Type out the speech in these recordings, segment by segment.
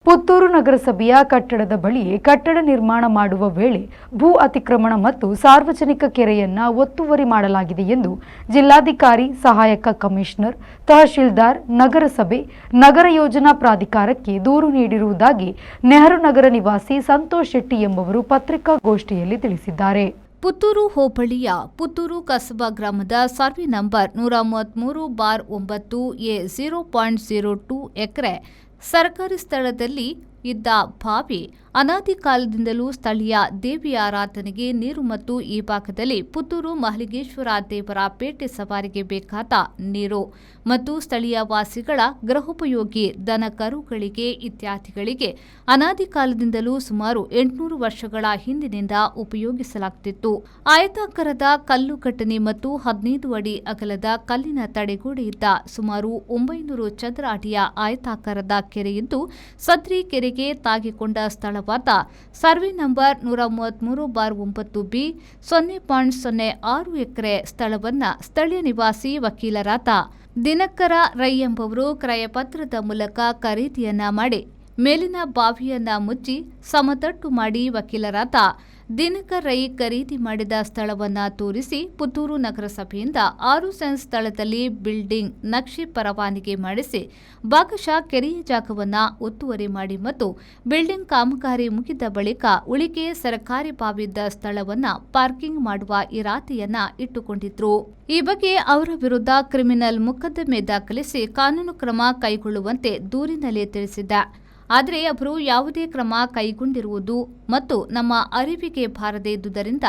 ಪುತ್ತೂರು ನಗರಸಭೆಯ ಕಟ್ಟಡದ ಬಳಿಯೇ ಕಟ್ಟಡ ನಿರ್ಮಾಣ ಮಾಡುವ ವೇಳೆ ಭೂ ಅತಿಕ್ರಮಣ ಮತ್ತು ಸಾರ್ವಜನಿಕ ಕೆರೆಯನ್ನ ಒತ್ತುವರಿ ಮಾಡಲಾಗಿದೆ ಎಂದು ಜಿಲ್ಲಾಧಿಕಾರಿ, ಸಹಾಯಕ ಕಮಿಷನರ್, ತಹಶೀಲ್ದಾರ್, ನಗರಸಭೆ, ನಗರ ಯೋಜನಾ ಪ್ರಾಧಿಕಾರಕ್ಕೆ ದೂರು ನೀಡಿರುವುದಾಗಿ ನೆಹರು ನಗರ ನಿವಾಸಿ ಸಂತೋಷ್ ಶೆಟ್ಟಿ ಎಂಬುವರು ಪತ್ರಿಕಾಗೋಷ್ಠಿಯಲ್ಲಿ ತಿಳಿಸಿದ್ದಾರೆ. ಪುತ್ತೂರು ಹೋಬಳಿಯ ಪುತ್ತೂರು ಕಸಬಾ ಗ್ರಾಮದ ಸರ್ವೆ ನಂಬರ್ 133/9 ಎ 0.02 ಎಕರೆ ಸರ್ಕಾರಿ ಸ್ಥಳದಲ್ಲಿ ಇದ್ದ ಬಾವಿ ಅನಾದಿ ಕಾಲದಿಂದಲೂ ಸ್ಥಳೀಯ ದೇವಿ ಆರಾಧನೆಗೆ ನೀರು ಮತ್ತು ಈ ಭಾಗದಲ್ಲಿ ಪುತ್ತೂರು ಮಹಲಿಂಗೇಶ್ವರ ದೇವರ ಪೇಟೆ ಸವಾರಿಗೆ ಬೇಕಾದ ನೀರು ಮತ್ತು ಸ್ಥಳೀಯ ವಾಸಿಗಳ ಗೃಹೋಪಯೋಗಿ ದನ ಕರುಗಳಿಗೆ ಇತ್ಯಾದಿಗಳಿಗೆ ಅನಾದಿ ಕಾಲದಿಂದಲೂ ಸುಮಾರು 800 ವರ್ಷಗಳ ಹಿಂದಿನಿಂದ ಉಪಯೋಗಿಸಲಾಗುತ್ತಿತ್ತು. ಆಯತಾಕಾರದ ಕಲ್ಲು ಘಟನೆ ಮತ್ತು 15 ಅಡಿ ಅಗಲದ ಕಲ್ಲಿನ ತಡೆಗೋಡೆ ಇದ್ದ ಸುಮಾರು 900 ಚದರ ಅಡಿಯ ಆಯತಾಕಾರದ ಕೆರೆಯಿದ್ದು ಸದ್ರಿ ಕೆರೆಗೆ ತಾಗಿಕೊಂಡ ಸ್ಥಳವಾದ ಸರ್ವೆ ನಂಬರ್ 133/9 ಬಿ 0.06 ಎಕರೆ ಸ್ಥಳವನ್ನ ಸ್ಥಳೀಯ ನಿವಾಸಿ ವಕೀಲರಾದ ದಿನಕರ ರೈ ಎಂಬುವರು ಕ್ರಯಪತ್ರದ ಮೂಲಕ ಖರೀದಿಯನ್ನ ಮಾಡಿ ಮೇಲಿನ ಬಾವಿಯನ್ನ ಮುಚ್ಚಿ ಸಮತಟ್ಟು ಮಾಡಿ ವಕೀಲರಾದ ದಿನಕರ್ ರೈ ಖರೀದಿ ಮಾಡಿದ ಸ್ಥಳವನ್ನ ತೋರಿಸಿ ಪುತ್ತೂರು ನಗರಸಭೆಯಿಂದ 6 ಸೆಂಟ್ಸ್ ಸ್ಥಳದಲ್ಲಿ ಬಿಲ್ಡಿಂಗ್ ನಕ್ಷೆ ಪರವಾನಗಿ ಮಾಡಿಸಿ ಭಾಗಶಃ ಕೆರೆಯ ಜಾಗವನ್ನ ಒತ್ತುವರಿ ಮಾಡಿ ಮತ್ತು ಬಿಲ್ಡಿಂಗ್ ಕಾಮಗಾರಿ ಮುಗಿದ ಬಳಿಕ ಉಳಿಕೆ ಸರ್ಕಾರಿ ಬಾವಿದ್ದ ಸ್ಥಳವನ್ನ ಪಾರ್ಕಿಂಗ್ ಮಾಡುವ ಇರಾದೆಯನ್ನ ಇಟ್ಟುಕೊಂಡಿದ್ರು. ಈ ಬಗ್ಗೆ ಅವರ ವಿರುದ್ಧ ಕ್ರಿಮಿನಲ್ ಮೊಕದ್ದಮೆ ದಾಖಲಿಸಿ ಕಾನೂನು ಕ್ರಮ ಕೈಗೊಳ್ಳುವಂತೆ ದೂರಿನಲ್ಲಿ ತಿಳಿಸಿದ್ದ. ಆದರೆ ಅವರು ಯಾವುದೇ ಕ್ರಮ ಕೈಗೊಂಡಿರುವುದು ಮತ್ತು ನಮ್ಮ ಅರಿವಿಗೆ ಬಾರದೇ ಇದ್ದುದರಿಂದ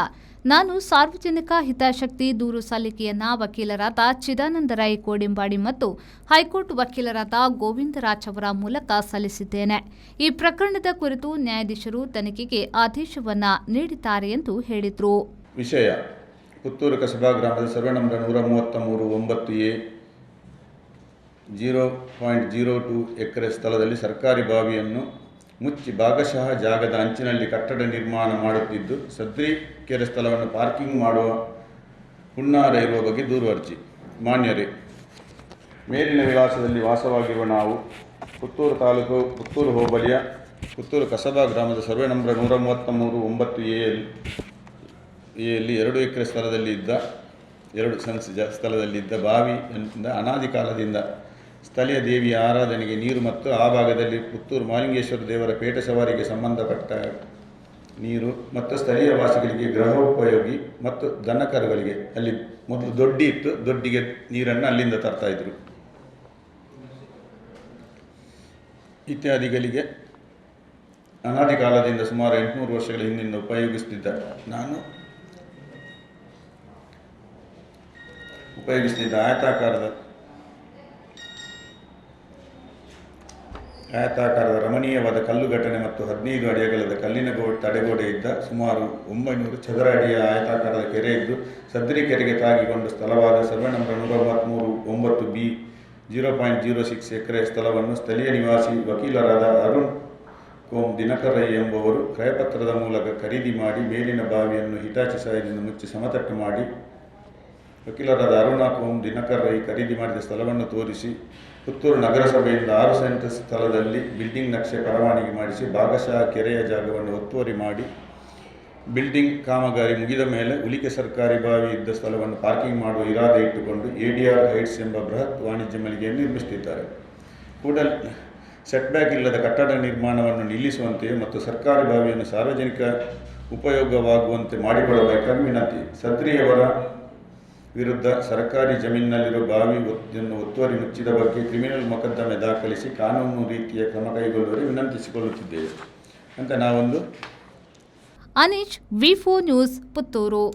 ನಾನು ಸಾರ್ವಜನಿಕ ಹಿತಾಸಕ್ತಿ ದೂರು ಸಲ್ಲಿಕೆಯನ್ನ ವಕೀಲರಾದ ಚಿದಾನಂದ ರೈ ಕೋಡಿಂಬಾಡಿ ಮತ್ತು ಹೈಕೋರ್ಟ್ ವಕೀಲರಾದ ಗೋವಿಂದರಾಜ್ ಅವರ ಮೂಲಕ ಸಲ್ಲಿಸಿದ್ದೇನೆ. ಈ ಪ್ರಕರಣದ ಕುರಿತು ನ್ಯಾಯಾಧೀಶರು ತನಿಖೆಗೆ ಆದೇಶವನ್ನ ನೀಡಿದ್ದಾರೆ ಎಂದು ಹೇಳಿದರು. ವಿಷಯ: ಪುತ್ತೂರು ಕಸಬಾ ಗ್ರಾಮದ ಸರ್ವೆ ನಂಬರ್ 133/9 ಎ 0.02 ಎಕರೆ ಸ್ಥಳದಲ್ಲಿ ಸರ್ಕಾರಿ ಬಾವಿಯನ್ನು ಮುಚ್ಚಿ ಭಾಗಶಃ ಜಾಗದ ಅಂಚಿನಲ್ಲಿ ಕಟ್ಟಡ ನಿರ್ಮಾಣ ಮಾಡುತ್ತಿದ್ದು ಸದ್ರಿ ಕೆರೆ ಸ್ಥಳವನ್ನು ಪಾರ್ಕಿಂಗ್ ಮಾಡುವ ಹುನ್ನಾರ ಇರುವ ಬಗ್ಗೆ ದೂರು ಅರ್ಜಿ. ಮಾನ್ಯರೇ, ಮೇಲಿನ ವಿಳಾಸದಲ್ಲಿ ವಾಸವಾಗಿರುವ ನಾವು ಪುತ್ತೂರು ತಾಲೂಕು ಪುತ್ತೂರು ಹೋಬಳಿಯ ಪುತ್ತೂರು ಕಸಬಾ ಗ್ರಾಮದ ಸರ್ವೆ ನಂಬರ್ 133/9 ಎಯಲ್ಲಿ 2 ಎಕರೆ ಸ್ಥಳದಲ್ಲಿ ಇದ್ದ 2 ಸೆಂಟ್ಸ್ ಸ್ಥಳದಲ್ಲಿದ್ದ ಬಾವಿಯಿಂದ ಅನಾದಿ ಕಾಲದಿಂದ ಸ್ಥಳೀಯ ದೇವಿಯ ಆರಾಧನೆಗೆ ನೀರು ಮತ್ತು ಆ ಭಾಗದಲ್ಲಿ ಪುತ್ತೂರು ಮಹಲಿಂಗೇಶ್ವರ ದೇವರ ಪೇಟೆ ಸವಾರಿಗೆ ಸಂಬಂಧಪಟ್ಟ ನೀರು ಮತ್ತು ಸ್ಥಳೀಯ ವಾಸಿಗಳಿಗೆ ಗೃಹೋಪಯೋಗಿ ಮತ್ತು ದನಕರುಗಳಿಗೆ, ಅಲ್ಲಿ ಮೊದಲು ದೊಡ್ಡಿ ಇತ್ತು, ದೊಡ್ಡಿಗೆ ನೀರನ್ನು ಅಲ್ಲಿಂದ ತರ್ತಾಯಿದ್ರು, ಇತ್ಯಾದಿಗಳಿಗೆ ಅನಾದಿ ಕಾಲದಿಂದ ಸುಮಾರು 800 ವರ್ಷಗಳ ಹಿಂದಿನಿಂದ ಉಪಯೋಗಿಸುತ್ತಿದ್ದ ಆಯತಾಕಾರದ ರಮಣೀಯವಾದ ಕಲ್ಲು ಘಟನೆ ಮತ್ತು 15 ಅಡಿ ಅಗಲದ ಕಲ್ಲಿನ ತಡೆಗೋಡೆ ಇದ್ದ ಸುಮಾರು 900 ಚದರ ಅಡಿಯ ಆಯತಾಕಾರದ ಕೆರೆ ಇದ್ದು ಸದ್ರಿ ಕೆರೆಗೆ ತಾಗಿಕೊಂಡ ಸ್ಥಳವಾದ ಸರ್ವೆ ನಂಬರ್ 133/9 ಬಿ 0.06 ಎಕರೆ ಸ್ಥಳವನ್ನು ಸ್ಥಳೀಯ ನಿವಾಸಿ ವಕೀಲರಾದ ಅರುಣ್ ಕೋಮ್ ದಿನಕರ್ ರೈ ಎಂಬುವರು ಕ್ರಯಪತ್ರದ ಮೂಲಕ ಖರೀದಿ ಮಾಡಿ ಮೇಲಿನ ಬಾವಿಯನ್ನು ಹಿಟಾಚಿ ಸಹಾಯದಿಂದ ಮುಚ್ಚಿ ಸಮತಟ್ಟು ಮಾಡಿ ವಕೀಲರಾದ ಅರುಣ ಕೋಮ್ ದಿನಕರ್ ರೈ ಖರೀದಿ ಮಾಡಿದ ಸ್ಥಳವನ್ನು ತೋರಿಸಿ ಪುತ್ತೂರು ನಗರಸಭೆಯಿಂದ 6 ಸೆಂಟ್ಸ್ ಸ್ಥಳದಲ್ಲಿ ಬಿಲ್ಡಿಂಗ್ ನಕ್ಷೆ ಪರವಾನಗಿ ಮಾಡಿಸಿ ಭಾಗಶಃ ಕೆರೆಯ ಜಾಗವನ್ನು ಒತ್ತುವರಿ ಮಾಡಿ ಬಿಲ್ಡಿಂಗ್ ಕಾಮಗಾರಿ ಮುಗಿದ ಮೇಲೆ ಉಳಿಕೆ ಸರ್ಕಾರಿ ಬಾವಿ ಇದ್ದ ಸ್ಥಳವನ್ನು ಪಾರ್ಕಿಂಗ್ ಮಾಡುವ ಇರಾದೆ ಇಟ್ಟುಕೊಂಡು ADR ಹೈಟ್ಸ್ ಎಂಬ ಬೃಹತ್ ವಾಣಿಜ್ಯ ಮಳಿಗೆಯನ್ನು ನಿರ್ಮಿಸುತ್ತಿದ್ದಾರೆ. ಕೂಡಲೇ ಸೆಟ್ಬ್ಯಾಕ್ ಇಲ್ಲದ ಕಟ್ಟಡ ನಿರ್ಮಾಣವನ್ನು ನಿಲ್ಲಿಸುವಂತೆಯೂ ಮತ್ತು ಸರ್ಕಾರಿ ಬಾವಿಯನ್ನು ಸಾರ್ವಜನಿಕ ಉಪಯೋಗವಾಗುವಂತೆ ಮಾಡಿಕೊಡಬೇಕಾಗಿ ವಿನಂತಿ. ಸದ್ರಿಯವರ ವಿರುದ್ಧ ಸರ್ಕಾರಿ ಜಮೀನಿನಲ್ಲಿರುವ ಬಾವಿಯನ್ನು ಒತ್ತುವರಿ ಮುಚ್ಚಿದ ಬಗ್ಗೆ ಕ್ರಿಮಿನಲ್ ಮೊಕದ್ದಮೆ ದಾಖಲಿಸಿ ಕಾನೂನು ರೀತಿಯ ಕ್ರಮ ಕೈಗೊಳ್ಳುವರೆ ವಿನಂತಿಸಿಕೊಳ್ಳುತ್ತಿದ್ದೇವೆ ಅಂತ ನಾವೊಂದು. Anish, V4 news, Puttur.